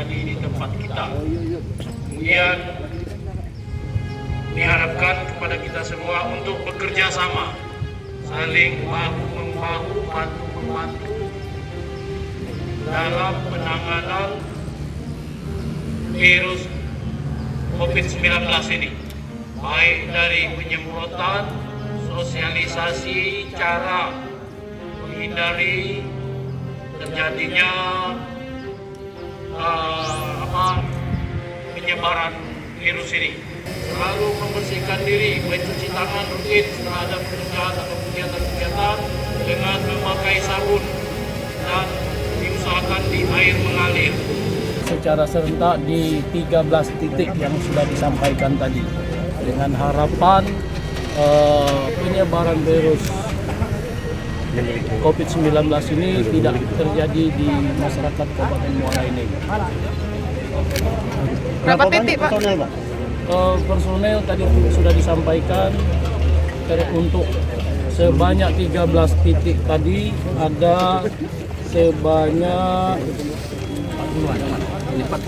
terjadi di tempat kita. Kemudian diharapkan kepada kita semua untuk bekerja sama, saling bahu-membahu, bantu-membantu dalam penanganan virus COVID-19 ini, baik dari penyemprotan, sosialisasi cara menghindari terjadinya penyebaran virus ini. Selalu membersihkan diri, mencuci tangan rutin setelah ada pekerjaan atau kegiatan-kegiatan dengan memakai sabun dan diusahakan di air mengalir. Secara serentak di 13 titik yang sudah disampaikan tadi, dengan harapan penyebaran virus COVID-19 ini tidak terjadi di masyarakat Kabupaten Muara Enim. Berapa titik, Pak? Personel tadi sudah disampaikan untuk sebanyak 13 titik tadi ada sebanyak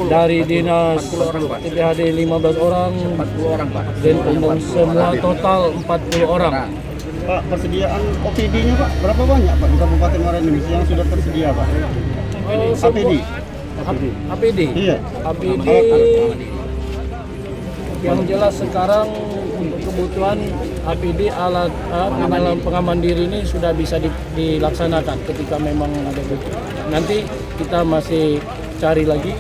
dari dinas TPHD 15 orang dan umum semua total 40 orang. Pak, persediaan OPD-nya Pak, berapa banyak Pak di Kabupaten Muara Enim yang sudah tersedia Pak? APD? Iya. APD yang jelas sekarang untuk kebutuhan APD alat pengaman diri ini sudah bisa dilaksanakan ketika memang ada butuh. Nanti kita masih cari lagi,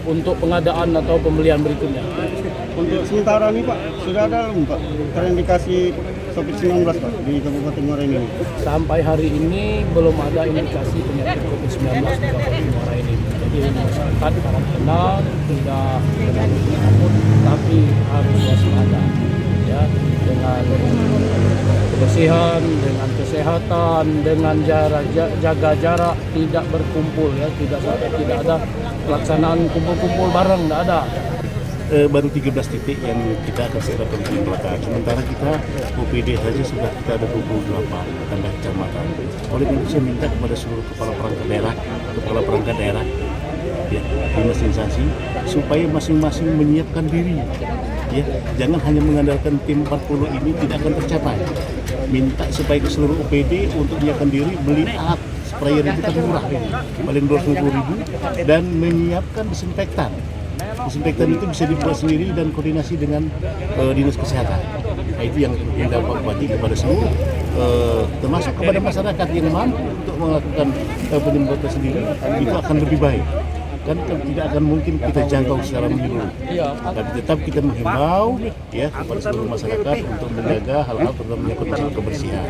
untuk pengadaan atau pembelian berikutnya. Untuk sementara ini Pak, sudah ada belum Pak terindikasi COVID-19 Pak di Kabupaten Muara Enim? Sampai hari ini belum ada indikasi penyakit COVID-19 di Kabupaten Muara Enim. Jadi masyarakat harap tenang, tidak takut, tapi harus waspada ya, dengan kebersihan, dengan kesehatan, dengan jaga jarak, tidak berkumpul ya, tidak ada pelaksanaan kumpul-kumpul bareng, tidak ada. Baru 13 titik yang kita akan segera penyemprotan. Sementara kita OPD saja sudah kita ada 28 tanda kecamatan. Oleh itu saya minta kepada seluruh kepala perangkat daerah, ya, dinas instansi, supaya masing-masing menyiapkan diri. Ya, jangan hanya mengandalkan tim 40 ini tidak akan tercapai. Minta supaya ke seluruh OPD untuk menyiapkan diri, beli alat sprayer yang kita murah, paling 250.000, dan menyiapkan disinfektan. Disinfektan itu bisa dibuat sendiri dan koordinasi dengan dinas kesehatan. Nah, itu yang kita Bupati kepada seluruh, termasuk kepada masyarakat yang mampu untuk melakukan penyemprotan sendiri, itu akan lebih baik. Kan tidak akan mungkin kita jangkau secara menyeluruh. Tapi tetap kita menghimbau ya kepada seluruh masyarakat untuk menjaga hal-hal terutama menyangkut masalah kebersihan.